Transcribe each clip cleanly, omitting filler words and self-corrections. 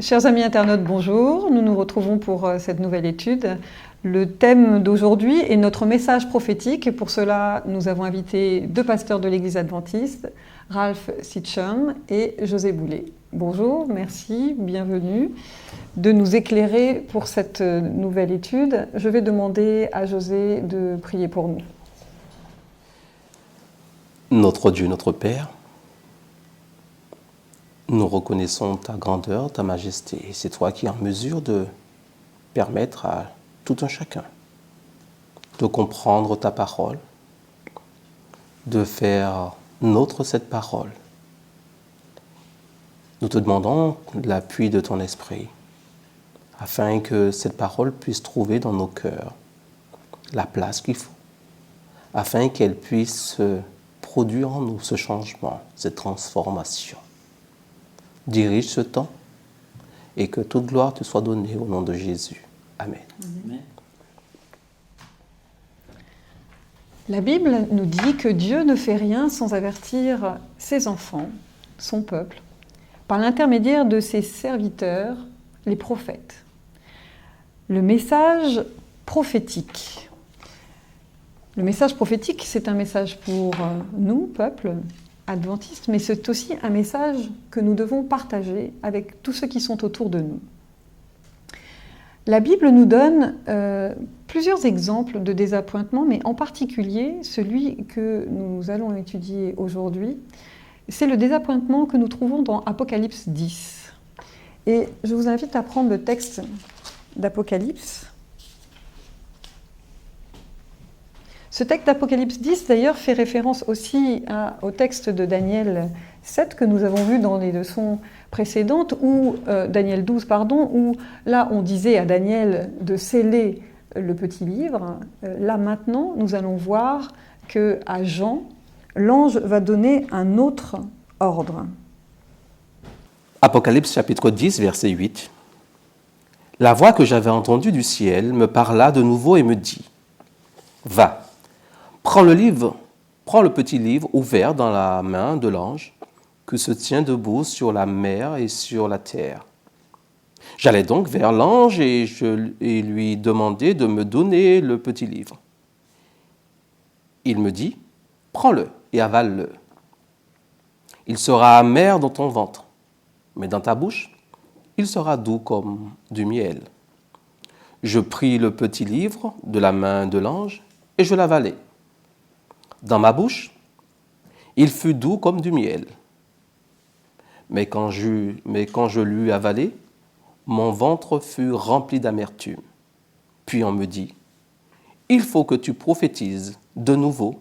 Chers amis internautes, bonjour. Nous nous retrouvons pour cette nouvelle étude. Le thème d'aujourd'hui est notre message prophétique. Pour cela, nous avons invité deux pasteurs de l'Église adventiste, Ralph Sitchum et José Boulet. Bonjour, merci, bienvenue de nous éclairer pour cette nouvelle étude. Je vais demander à José de prier pour nous. Notre Dieu, notre Père, nous reconnaissons ta grandeur, ta majesté. C'est toi qui es en mesure de permettre à tout un chacun de comprendre ta parole, de faire nôtre cette parole. Nous te demandons l'appui de ton esprit afin que cette parole puisse trouver dans nos cœurs la place qu'il faut, afin qu'elle puisse produire en nous ce changement, cette transformation. Dirige ce temps et que toute gloire te soit donnée au nom de Jésus. Amen. Amen. La Bible nous dit que Dieu ne fait rien sans avertir ses enfants, son peuple, par l'intermédiaire de ses serviteurs, les prophètes. Le message prophétique. Le message prophétique, c'est un message pour nous, peuple adventistes, mais c'est aussi un message que nous devons partager avec tous ceux qui sont autour de nous. La Bible nous donne plusieurs exemples de désappointement, mais en particulier celui que nous allons étudier aujourd'hui, c'est le désappointement que nous trouvons dans Apocalypse 10. Et je vous invite à prendre le texte d'Apocalypse. Ce texte d'Apocalypse 10, d'ailleurs, fait référence aussi au texte de Daniel 7 que nous avons vu dans les leçons précédentes, ou Daniel 12, pardon, où là on disait à Daniel de sceller le petit livre. Là maintenant, nous allons voir qu'à Jean, l'ange va donner un autre ordre. Apocalypse chapitre 10, verset 8. La voix que j'avais entendue du ciel me parla de nouveau et me dit : Va. Prends le petit livre ouvert dans la main de l'ange qui se tient debout sur la mer et sur la terre. J'allai donc vers l'ange et lui demandai de me donner le petit livre. Il me dit : Prends-le et avale-le. Il sera amer dans ton ventre, mais dans ta bouche, il sera doux comme du miel. Je pris le petit livre de la main de l'ange et je l'avalai. Dans ma bouche, il fut doux comme du miel. Mais quand je l'eus avalé, mon ventre fut rempli d'amertume. Puis on me dit : Il faut que tu prophétises de nouveau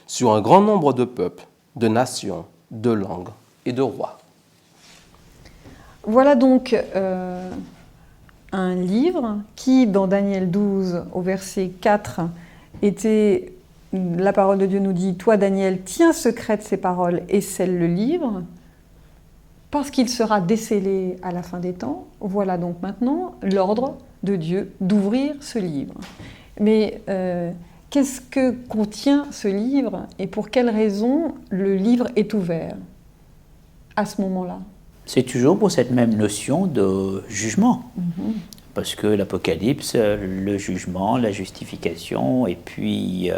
sur un grand nombre de peuples, de nations, de langues et de rois. Voilà donc un livre qui, dans Daniel 12, au verset 4, était... La parole de Dieu nous dit : Toi, Daniel, tiens secrète ces paroles et scelle le livre, parce qu'il sera décellé à la fin des temps. Voilà donc maintenant l'ordre de Dieu d'ouvrir ce livre. Mais qu'est-ce que contient ce livre et pour quelle raison le livre est ouvert à ce moment-là ? C'est toujours pour cette même notion de jugement. Parce que l'Apocalypse, le jugement, la justification, et puis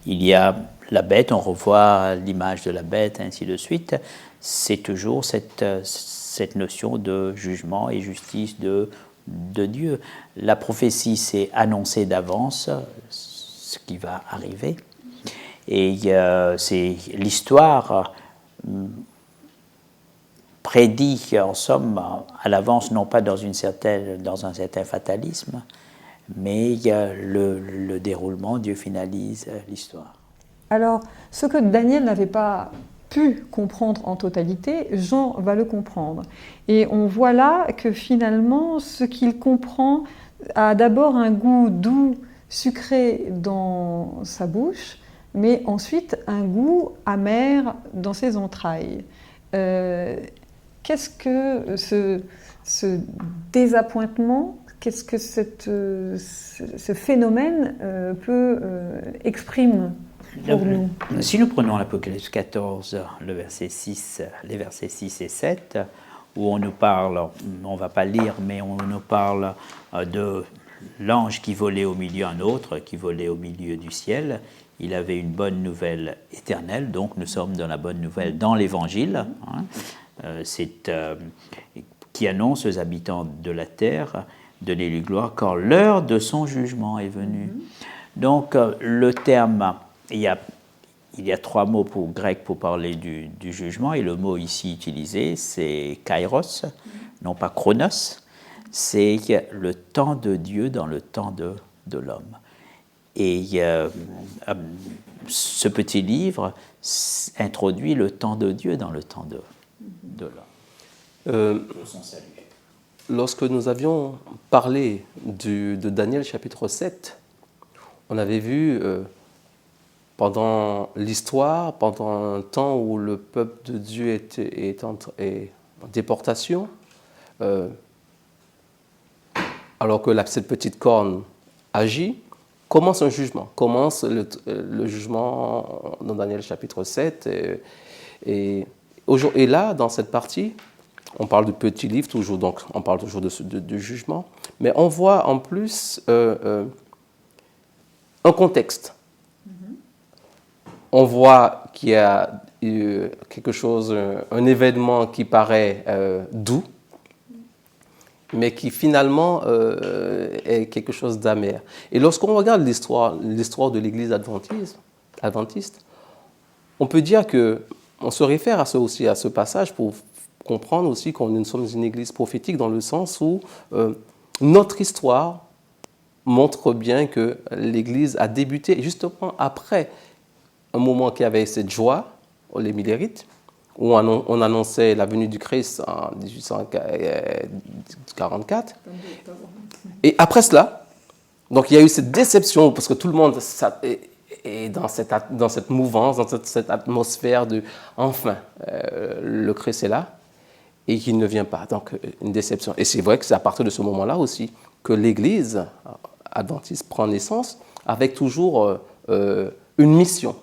il y a la bête, on revoit l'image de la bête, ainsi de suite. C'est toujours cette notion de jugement et justice de Dieu. La prophétie, c'est annoncer d'avance ce qui va arriver. Et c'est l'histoire prédit, en somme, à l'avance, non pas dans un certain fatalisme, mais il y a le déroulement, Dieu finalise l'histoire. Alors, ce que Daniel n'avait pas pu comprendre en totalité, Jean va le comprendre. Et on voit là que finalement, ce qu'il comprend a d'abord un goût doux, sucré dans sa bouche, mais ensuite un goût amer dans ses entrailles. Qu'est-ce que ce désappointement, qu'est-ce que ce phénomène exprime pour nous ? Si nous prenons l'Apocalypse 14, les versets 6 et 7, où on nous parle, on ne va pas lire, mais on nous parle de l'ange qui volait au milieu, un autre qui volait au milieu du ciel. Il avait une bonne nouvelle éternelle, donc nous sommes dans la bonne nouvelle dans l'Évangile, qui annonce aux habitants de la terre, donnez-lui gloire, car l'heure de son jugement est venue. Donc le terme, il y a 3 mots grecs pour parler du jugement, et le mot ici utilisé, c'est kairos, non pas chronos, c'est le temps de Dieu dans le temps de l'homme. Et ce petit livre introduit le temps de Dieu dans le temps de l'homme. Son salut. Lorsque nous avions parlé de Daniel chapitre 7, on avait vu pendant l'histoire, pendant un temps où le peuple de Dieu est en déportation, alors que cette petite corne agit, commence un jugement. Commence le jugement dans Daniel chapitre 7. Et là, dans cette partie, on parle du petit livre toujours, donc on parle toujours de jugement, mais on voit en plus un contexte. On voit qu'il y a quelque chose, un événement qui paraît doux, mais qui finalement est quelque chose d'amer. Et lorsqu'on regarde l'histoire de l'Église adventiste, on peut dire qu'on se réfère aussi à ce passage pour comprendre aussi que nous sommes une Église prophétique dans le sens où notre histoire montre bien que l'Église a débuté justement après un moment qui avait cette joie, les Millérites, où on annonçait la venue du Christ en 1844. Et après cela, donc il y a eu cette déception, parce que tout le monde est dans cette mouvance, dans cette atmosphère de « enfin, le Christ est là », et qu'il ne vient pas. Donc une déception. Et c'est vrai que c'est à partir de ce moment-là aussi que l'Église adventiste prend naissance, avec toujours une mission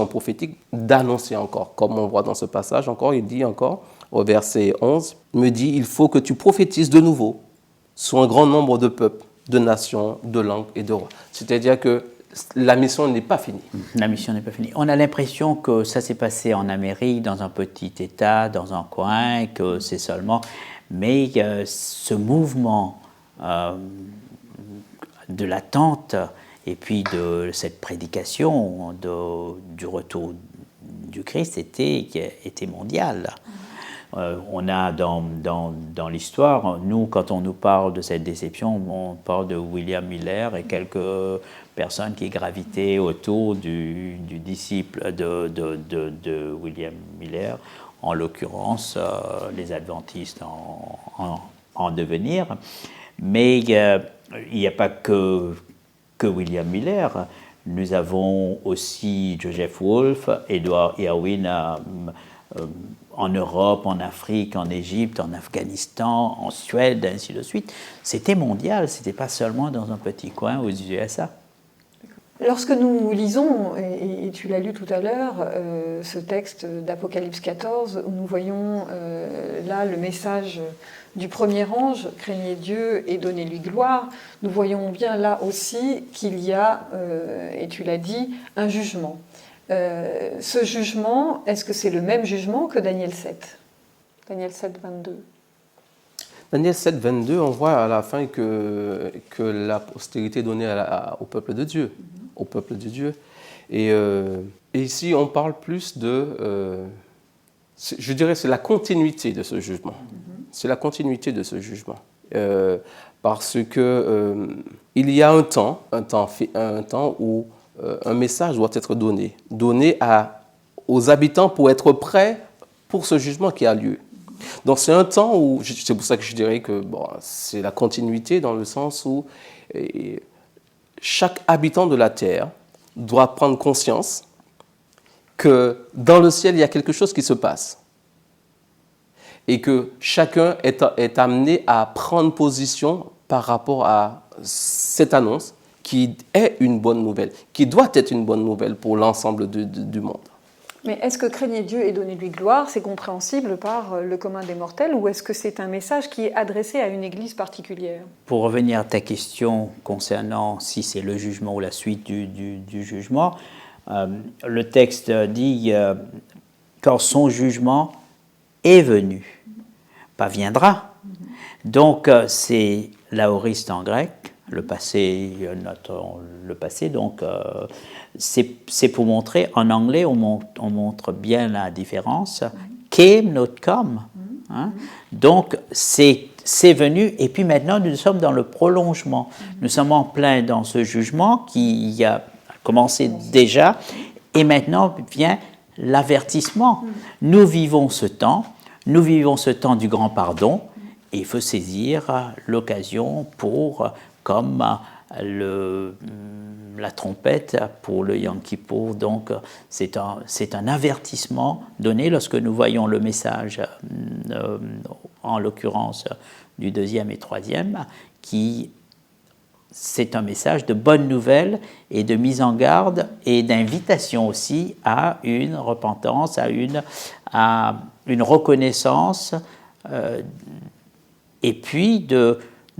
prophétique d'annoncer encore. Comme on voit dans ce passage encore, il dit encore au verset 11, il me dit, il faut que tu prophétises de nouveau sur un grand nombre de peuples, de nations, de langues et de rois. C'est-à-dire que la mission n'est pas finie. La mission n'est pas finie. On a l'impression que ça s'est passé en Amérique, dans un petit État, dans un coin, que c'est seulement... Mais ce mouvement de l'attente et puis de cette prédication du retour du Christ était mondial. On a dans l'histoire, nous, quand on nous parle de cette déception, on parle de William Miller et quelques personnes qui gravitaient autour du disciple de William Miller, en l'occurrence les adventistes en devenir. Mais il n'y a pas que William Miller. Nous avons aussi Joseph Wolf, Edward Irwin en Europe, en Afrique, en Égypte, en Afghanistan, en Suède, ainsi de suite. C'était mondial, ce n'était pas seulement dans un petit coin aux USA. Lorsque nous lisons, et tu l'as lu tout à l'heure, ce texte d'Apocalypse 14, où nous voyons là le message du premier ange, craignez Dieu et donnez-lui gloire, nous voyons bien là aussi qu'il y a, et tu l'as dit, un jugement. Ce jugement, est-ce que c'est le même jugement que Daniel 7 ? Daniel 7, 22. Daniel 7, 22, on voit à la fin que la postérité est donnée au peuple de Dieu. Au peuple de Dieu. Et ici, on parle plus je dirais, c'est la continuité de ce jugement. C'est la continuité de ce jugement. Parce que il y a un temps où un message doit être donné aux habitants pour être prêts pour ce jugement qui a lieu. Donc c'est un temps où, c'est pour ça que je dirais que c'est la continuité dans le sens où chaque habitant de la terre doit prendre conscience que dans le ciel, il y a quelque chose qui se passe. Et que chacun est amené à prendre position par rapport à cette annonce qui est une bonne nouvelle, qui doit être une bonne nouvelle pour l'ensemble du monde. Mais est-ce que craigner Dieu et donner lui gloire, c'est compréhensible par le commun des mortels, ou est-ce que c'est un message qui est adressé à une église particulière? Pour revenir à ta question concernant si c'est le jugement ou la suite du jugement, le texte dit quand son jugement est venu, pas viendra. Donc c'est l'aoriste en grec, le passé, donc c'est pour montrer, en anglais on montre bien la différence, came, not come. Hein? Donc c'est venu, et puis maintenant nous sommes dans le prolongement. Nous sommes en plein dans ce jugement qui a commencé déjà, et maintenant vient l'avertissement. Nous vivons ce temps du grand pardon, et il faut saisir l'occasion pour, comme la trompette pour le Yom Kippour. Donc c'est un avertissement donné lorsque nous voyons le message, en l'occurrence du 2e et 3e, qui c'est un message de bonne nouvelle et de mise en garde et d'invitation aussi à une repentance, à une reconnaissance, et puis de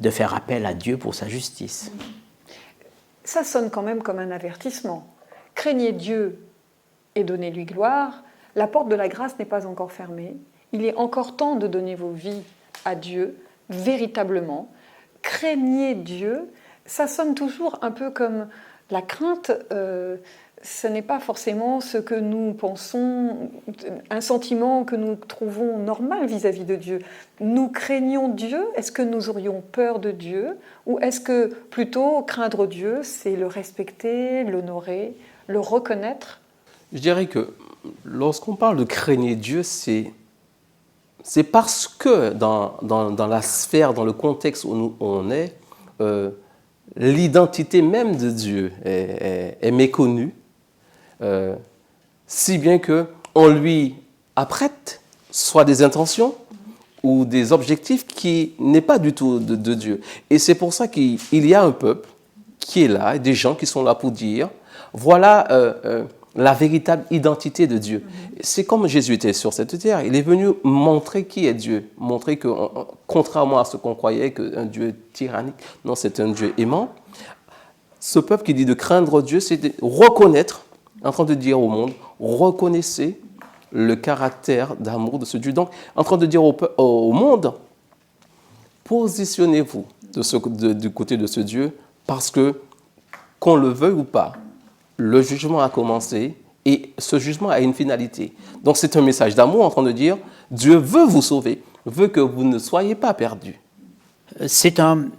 faire appel à Dieu pour sa justice. Ça sonne quand même comme un avertissement. Craignez Dieu et donnez-lui gloire. La porte de la grâce n'est pas encore fermée. Il est encore temps de donner vos vies à Dieu, véritablement. Craignez Dieu. Ça sonne toujours un peu comme la crainte. Ce n'est pas forcément ce que nous pensons, un sentiment que nous trouvons normal vis-à-vis de Dieu. Nous craignons Dieu. Est-ce que nous aurions peur de Dieu? Ou est-ce que plutôt craindre Dieu, c'est le respecter, l'honorer, le reconnaître? Je dirais que lorsqu'on parle de craigner Dieu, c'est parce que dans la sphère, dans le contexte où on est, l'identité même de Dieu est méconnue, si bien qu'on lui apprête soit des intentions ou des objectifs qui n'est pas du tout de Dieu. Et c'est pour ça qu'il y a un peuple qui est là, et des gens qui sont là pour dire, voilà la véritable identité de Dieu. C'est comme Jésus était sur cette terre, il est venu montrer qui est Dieu, montrer que, contrairement à ce qu'on croyait, qu'un Dieu tyrannique, non, c'est un Dieu aimant. Ce peuple qui dit de craindre Dieu, c'est de reconnaître, en train de dire au monde, reconnaissez le caractère d'amour de ce Dieu. Donc, en train de dire au monde, positionnez-vous du côté de ce Dieu, parce que, qu'on le veuille ou pas, le jugement a commencé et ce jugement a une finalité. Donc c'est un message d'amour en train de dire, Dieu veut vous sauver, veut que vous ne soyez pas perdus. C'est un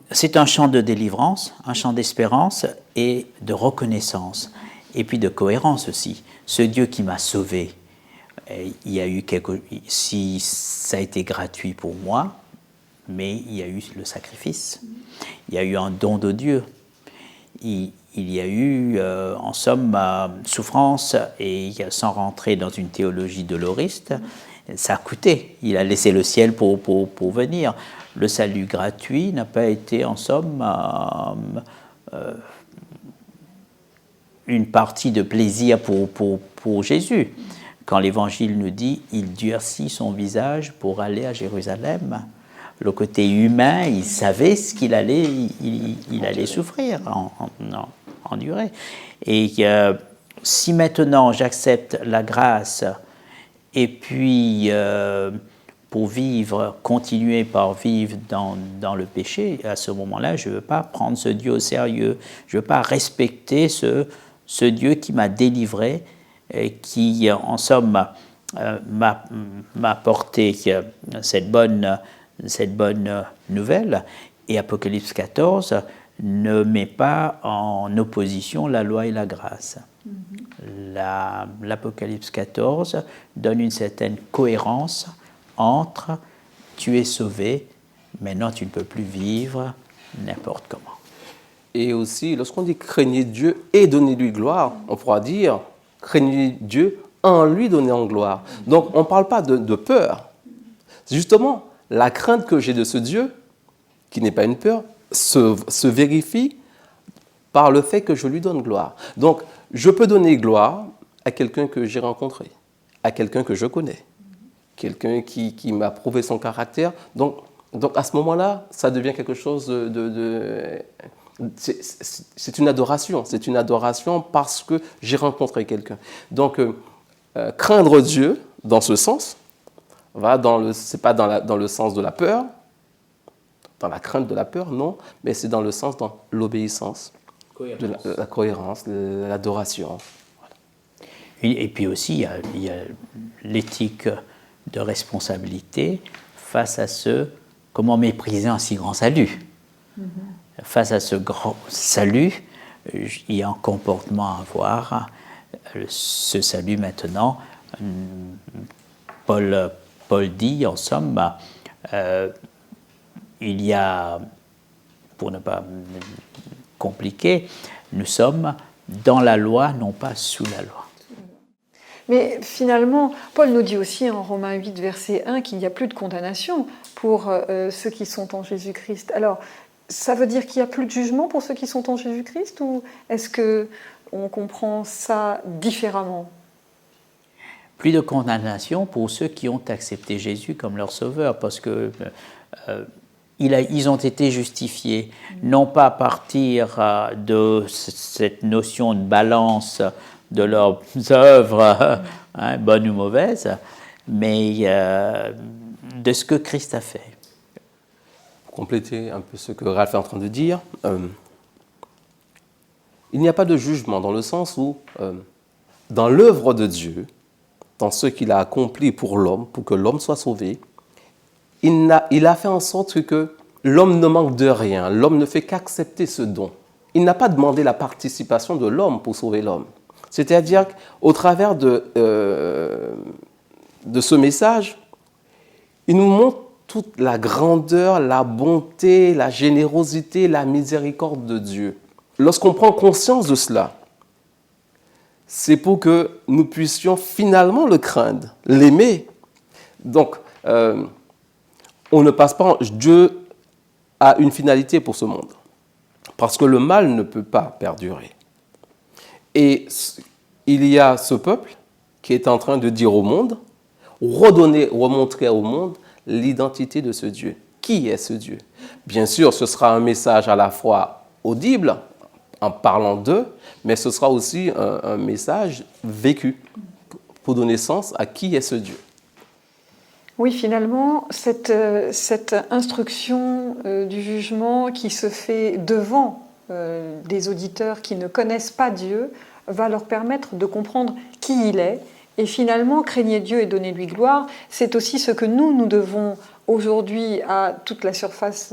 chant de délivrance, un chant d'espérance et de reconnaissance, et puis de cohérence aussi. Ce Dieu qui m'a sauvé, il y a eu si ça a été gratuit pour moi, mais il y a eu le sacrifice, il y a eu un don de Dieu, il y a eu, en somme, souffrance, et sans rentrer dans une théologie doloriste, ça a coûté. Il a laissé le ciel pour venir. Le salut gratuit n'a pas été, en somme, une partie de plaisir pour Jésus. Quand l'Évangile nous dit « il durcit son visage pour aller à Jérusalem », le côté humain, il savait ce qu'il allait, il allait souffrir, endurer. Et si maintenant j'accepte la grâce, et puis pour vivre, continuer par vivre dans le péché, à ce moment-là, je ne veux pas prendre ce Dieu au sérieux, je ne veux pas respecter ce Dieu qui m'a délivré, et qui, en somme, m'a porté cette bonne nouvelle. Et Apocalypse 14 ne met pas en opposition la loi et la grâce. L'Apocalypse 14 donne une certaine cohérence entre « tu es sauvé, maintenant tu ne peux plus vivre n'importe comment ». Et aussi, lorsqu'on dit « craignez Dieu et donnez-lui gloire », on pourra dire « craignez Dieu en lui donnant gloire ». Donc, on ne parle pas de peur. Justement, la crainte que j'ai de ce Dieu, qui n'est pas une peur, se vérifie par le fait que je lui donne gloire. Donc, je peux donner gloire à quelqu'un que j'ai rencontré. à quelqu'un que je connais, quelqu'un qui m'a prouvé son caractère. Donc à ce moment-là, ça devient quelque chose c'est une adoration parce que j'ai rencontré quelqu'un. Donc, craindre Dieu, dans ce sens, c'est pas dans le sens de la peur, dans la crainte de la peur, non, mais c'est dans le sens de l'obéissance, de la cohérence, de l'adoration. Voilà. Et puis aussi, il y a l'éthique de responsabilité face à comment mépriser un si grand salut. Face à ce grand salut, il y a un comportement à avoir. Ce salut maintenant, Paul dit en somme, il y a, pour ne pas compliquer, nous sommes dans la loi, non pas sous la loi. Mais finalement, Paul nous dit aussi en Romains 8, verset 1, qu'il n'y a plus de condamnation pour ceux qui sont en Jésus-Christ. Alors, ça veut dire qu'il n'y a plus de jugement pour ceux qui sont en Jésus-Christ, ou est-ce qu'on comprend ça différemment ? Plus de condamnation pour ceux qui ont accepté Jésus comme leur sauveur, parce que ils ont été justifiés, non pas à partir de cette notion de balance de leurs œuvres, bonnes ou mauvaises, mais de ce que Christ a fait. Pour compléter un peu ce que Ralph est en train de dire, il n'y a pas de jugement dans le sens où, dans l'œuvre de Dieu, dans ce qu'il a accompli pour l'homme, pour que l'homme soit sauvé, il a fait en sorte que l'homme ne manque de rien, l'homme ne fait qu'accepter ce don. Il n'a pas demandé la participation de l'homme pour sauver l'homme. C'est-à-dire qu'au travers de ce message, il nous montre toute la grandeur, la bonté, la générosité, la miséricorde de Dieu. Lorsqu'on prend conscience de cela, c'est pour que nous puissions finalement le craindre, l'aimer. Donc, on ne passe pas... Dieu a une finalité pour ce monde, parce que le mal ne peut pas perdurer. Et il y a ce peuple qui est en train de dire au monde, remontrer au monde l'identité de ce Dieu. Qui est ce Dieu ? Bien sûr, ce sera un message à la fois audible, en parlant d'eux, mais ce sera aussi un message vécu pour donner sens à qui est ce Dieu. Oui, finalement, cette instruction du jugement qui se fait devant des auditeurs qui ne connaissent pas Dieu va leur permettre de comprendre qui il est. Et finalement, craignez Dieu et donnez-lui gloire, c'est aussi ce que nous devons aujourd'hui sur toute la surface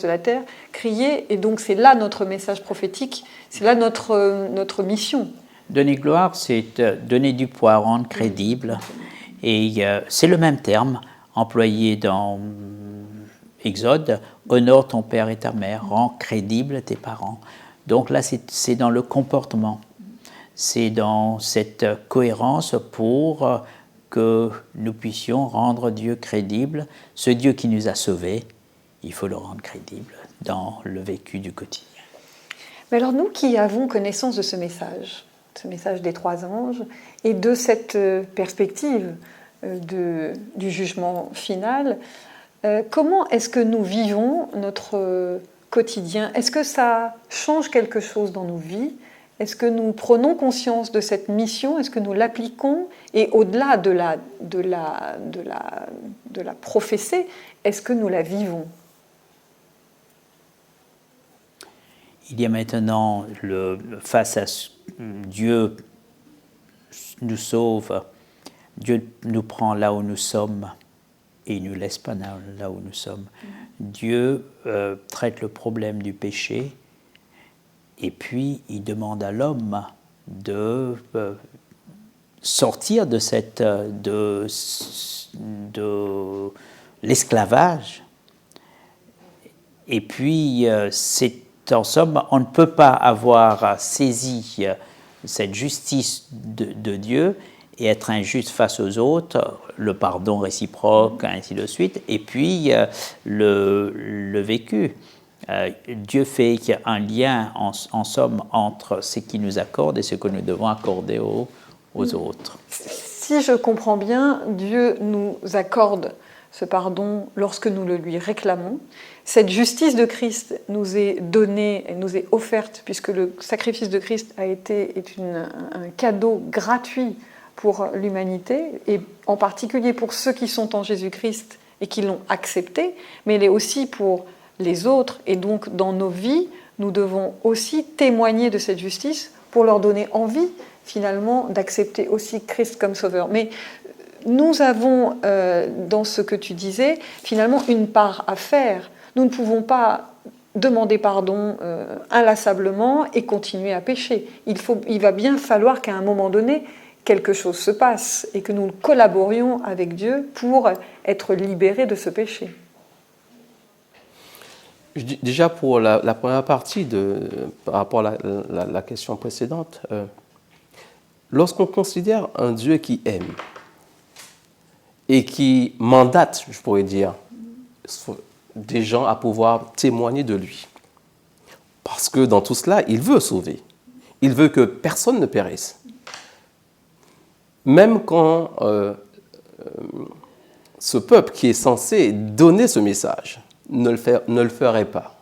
de la terre, crier. Et donc c'est là notre message prophétique, c'est là notre mission. Donner gloire, c'est donner du poids, rendre crédible. Et c'est le même terme employé dans Exode, honore ton père et ta mère, rends crédible tes parents. Donc là, c'est dans le comportement, c'est dans cette cohérence pour que nous puissions rendre Dieu crédible. Ce Dieu qui nous a sauvés, il faut le rendre crédible dans le vécu du quotidien. Mais alors nous qui avons connaissance de ce message des trois anges, et de cette perspective du jugement final, comment est-ce que nous vivons notre quotidien ? Est-ce que ça change quelque chose dans nos vies ? Est-ce que nous prenons conscience de cette mission ? Est-ce que nous l'appliquons ? Et au-delà de la prophétie, est-ce que nous la vivons ? Il y a maintenant, face à Dieu nous sauve, Dieu nous prend là où nous sommes et il ne nous laisse pas là où nous sommes. Dieu traite le problème du péché et puis il demande à l'homme de sortir de l'esclavage. Et puis, c'est en somme, on ne peut pas avoir saisi cette justice de Dieu et être injuste face aux autres, le pardon réciproque, ainsi de suite, et puis le vécu. Dieu fait un lien, en somme, entre ce qu'il nous accorde et ce que nous devons accorder aux autres. si je comprends bien, Dieu nous accorde ce pardon lorsque nous le lui réclamons. Cette justice de Christ nous est donnée, elle nous est offerte, puisque le sacrifice de Christ est un cadeau gratuit pour l'humanité, et en particulier pour ceux qui sont en Jésus-Christ et qui l'ont accepté, mais elle est aussi pour les autres. Et donc, dans nos vies, nous devons aussi témoigner de cette justice pour leur donner envie, finalement, d'accepter aussi Christ comme sauveur. Mais nous avons, dans ce que tu disais, finalement, une part à faire. Nous ne pouvons pas demander pardon inlassablement et continuer à pécher. Il va bien falloir qu'à un moment donné, quelque chose se passe et que nous collaborions avec Dieu pour être libérés de ce péché. Déjà, pour la première partie, par rapport à la question précédente, lorsqu'on considère un Dieu qui aime et qui mandate, je pourrais dire, des gens à pouvoir témoigner de lui, parce que dans tout cela, il veut sauver. Il veut que personne ne périsse. Même quand ce peuple qui est censé donner ce message ne le ferait pas.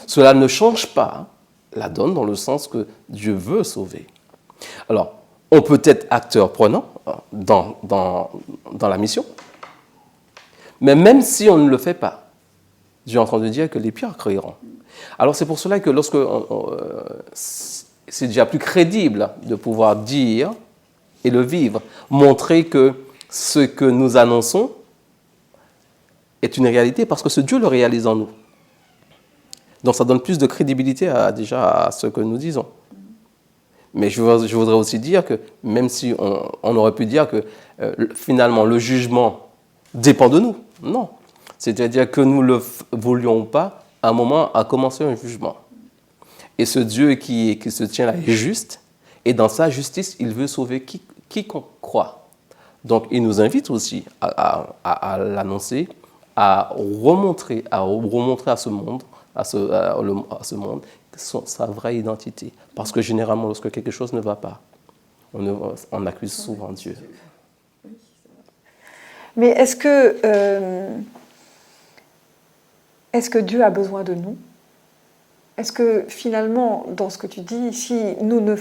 Cela ne change pas la donne dans le sens que Dieu veut sauver. Alors, on peut être acteur prenant dans la mission, mais même si on ne le fait pas, Dieu est en train de dire que les pierres crieront. Alors c'est pour cela que lorsque c'est déjà plus crédible de pouvoir dire et le vivre, montrer que ce que nous annonçons est une réalité parce que ce Dieu le réalise en nous. Donc ça donne plus de crédibilité déjà à ce que nous disons. Mais je voudrais aussi dire que même si on aurait pu dire que finalement le jugement dépend de nous, non. C'est-à-dire que nous ne le voulions pas, à un moment a commencé un jugement. Et ce Dieu qui se tient là est juste, et dans sa justice, il veut sauver quiconque croit. Donc il nous invite aussi à l'annoncer, à remontrer à ce monde, à ce monde sa vraie identité. Parce que généralement, lorsque quelque chose ne va pas, on accuse souvent Dieu. Mais est-ce que Dieu a besoin de nous ? Est-ce que finalement, dans ce que tu dis, si nous nous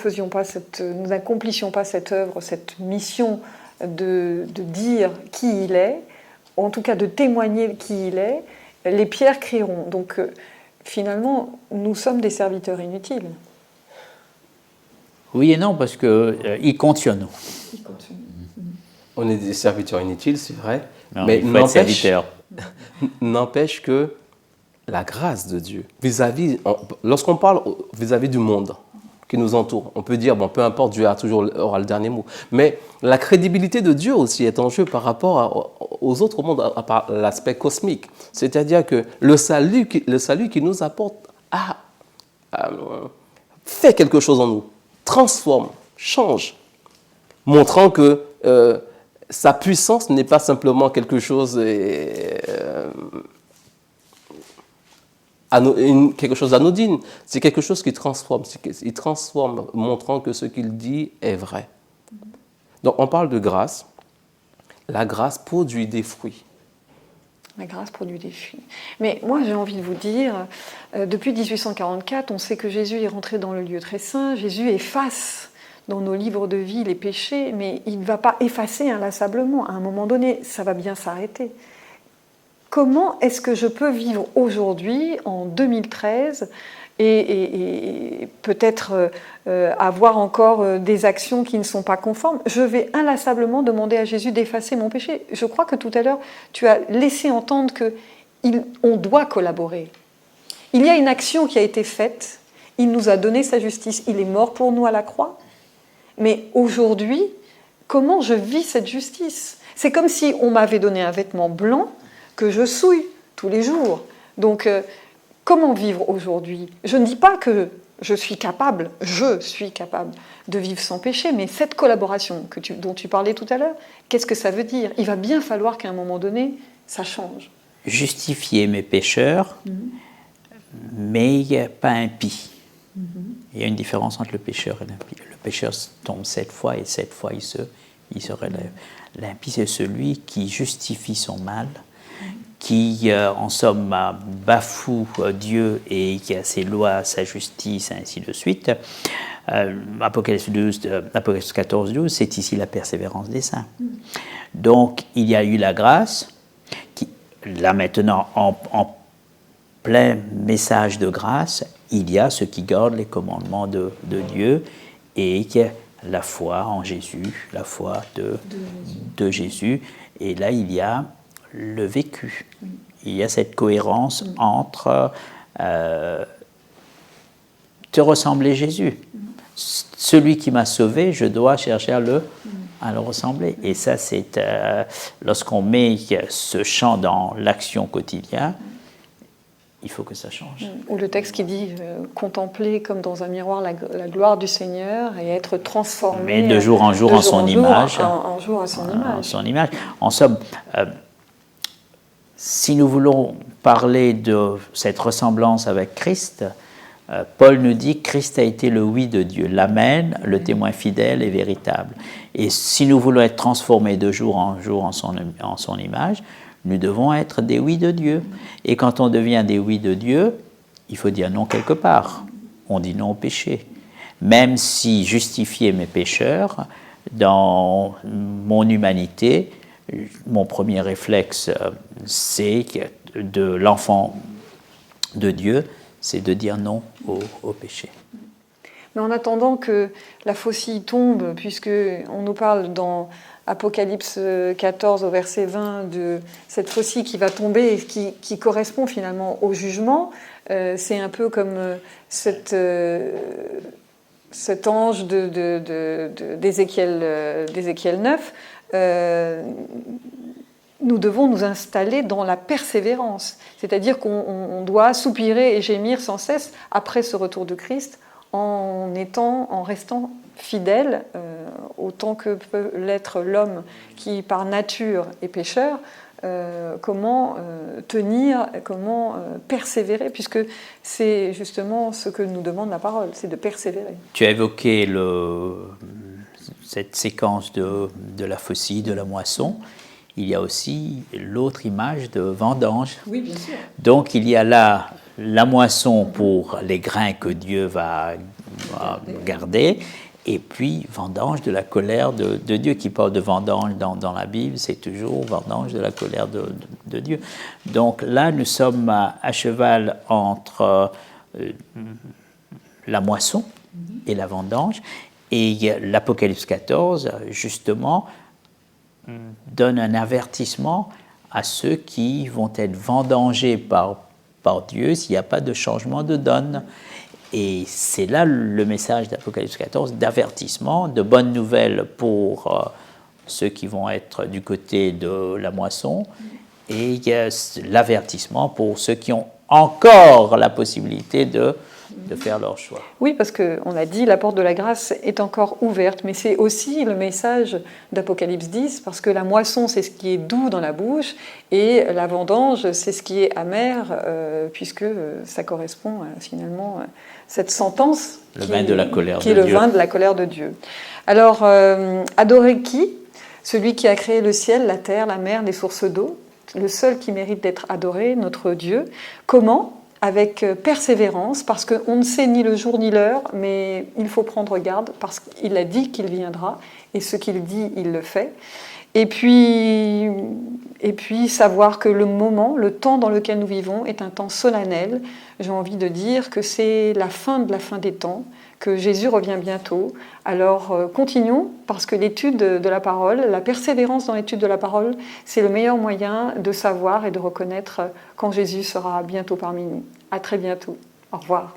n'accomplissions pas cette œuvre, cette mission de dire qui il est, ou en tout cas de témoigner qui il est, les pierres crieront. Donc finalement, nous sommes des serviteurs inutiles. Oui et non, parce qu'il compte sur nous. On est des serviteurs inutiles, c'est vrai, Non, mais il faut être serviteur. n'empêche que la grâce de Dieu, lorsqu'on parle vis-à-vis du monde qui nous entoure, on peut dire, bon, peu importe, Dieu aura le dernier mot, mais la crédibilité de Dieu aussi est en jeu par rapport aux autres mondes, par l'aspect cosmique. C'est-à-dire que le salut qu'il nous apporte fait quelque chose en nous, transforme, change, montrant que sa puissance n'est pas simplement quelque chose d'anodine, c'est quelque chose qui transforme. Il transforme, montrant que ce qu'il dit est vrai. Donc on parle de grâce. La grâce produit des fruits. La grâce produit des fruits. Mais moi, j'ai envie de vous dire, depuis 1844, on sait que Jésus est rentré dans le lieu très saint. Jésus efface dans nos livres de vie les péchés, mais il ne va pas effacer inlassablement. À un moment donné, ça va bien s'arrêter. Comment est-ce que je peux vivre aujourd'hui, en 2013, et peut-être avoir encore des actions qui ne sont pas conformes? Je vais inlassablement demander à Jésus d'effacer mon péché. Je crois que tout à l'heure, tu as laissé entendre qu'on doit collaborer. Il y a une action qui a été faite, il nous a donné sa justice, il est mort pour nous à la croix. Mais aujourd'hui, comment je vis cette justice? C'est comme si on m'avait donné un vêtement blanc que je souille tous les jours. Donc, comment vivre aujourd'hui? Je ne dis pas que je suis capable de vivre sans péché, mais cette collaboration dont tu parlais tout à l'heure, qu'est-ce que ça veut dire? Il va bien falloir qu'à un moment donné, ça change. Justifier mes pécheurs, mais pas impie. Il y a une différence entre le pécheur et l'impie. Le pécheur tombe 7 fois et 7 fois il se il serait l'impie, c'est celui qui justifie son mal, qui, en somme, bafoue Dieu et qui a ses lois, sa justice, ainsi de suite. Apocalypse 14, 12, c'est ici la persévérance des saints. Donc, il y a eu la grâce, qui, là maintenant, en plein message de grâce, il y a ceux qui gardent les commandements de Dieu et qui a la foi en Jésus, la foi de Jésus. Et là, il y a le vécu. Il y a cette cohérence entre te ressembler Jésus. Celui qui m'a sauvé, je dois chercher à le ressembler. Et ça, c'est lorsqu'on met ce chant dans l'action quotidienne, il faut que ça change. Ou le texte qui dit contempler comme dans un miroir la gloire du Seigneur et être transformé mais de jour en jour en son image. En jour à son image. En son image. En somme, si nous voulons parler de cette ressemblance avec Christ, Paul nous dit que Christ a été le oui de Dieu, l'amen, le témoin fidèle et véritable. Et si nous voulons être transformés de jour en son image, nous devons être des oui de Dieu. Et quand on devient des oui de Dieu, il faut dire non quelque part. On dit non au péché. Même si justifier mes pécheurs, dans mon humanité, mon premier réflexe, c'est de l'enfant de Dieu, c'est de dire non au péché. Mais en attendant que la faucille tombe, puisqu'on nous parle dans Apocalypse 14 au verset 20 de cette faucille qui va tomber et qui correspond finalement au jugement, c'est un peu comme cet ange d'Ézéchiel 9. Nous devons nous installer dans la persévérance, c'est-à-dire qu'on doit soupirer et gémir sans cesse après ce retour de Christ en restant fidèle autant que peut l'être l'homme qui par nature est pécheur. Comment tenir, comment persévérer, puisque c'est justement ce que nous demande la parole, c'est de persévérer. Tu as évoqué cette séquence de la faucille, de la moisson. Il y a aussi l'autre image de vendange. Oui, bien sûr. Donc il y a là la moisson pour les grains que Dieu va garder, et puis vendange de la colère de Dieu. Qui parle de vendange dans la Bible, c'est toujours vendange de la colère de Dieu. Donc là, nous sommes à cheval entre la moisson et la vendange, et l'Apocalypse 14, justement, donne un avertissement à ceux qui vont être vendangés par Dieu s'il n'y a pas de changement de donne. Et c'est là le message d'Apocalypse 14, d'avertissement, de bonnes nouvelles pour ceux qui vont être du côté de la moisson, et l'avertissement pour ceux qui ont encore la possibilité de faire leur choix. Oui, parce qu'on a dit, la porte de la grâce est encore ouverte, mais c'est aussi le message d'Apocalypse 10, parce que la moisson, c'est ce qui est doux dans la bouche, et la vendange, c'est ce qui est amer, puisque ça correspond finalement à cette sentence le vin de la colère qui est le vin de la colère de Dieu. Alors, adorer qui ? Celui qui a créé le ciel, la terre, la mer, les sources d'eau, le seul qui mérite d'être adoré, notre Dieu. Comment ? Avec persévérance, parce qu'on ne sait ni le jour ni l'heure, mais il faut prendre garde, parce qu'il a dit qu'il viendra, et ce qu'il dit, il le fait. Et puis savoir que le temps dans lequel nous vivons est un temps solennel. J'ai envie de dire que c'est la fin de la fin des temps, que Jésus revient bientôt. Alors continuons, parce que l'étude de la parole, la persévérance dans l'étude de la parole, c'est le meilleur moyen de savoir et de reconnaître quand Jésus sera bientôt parmi nous. À très bientôt. Au revoir.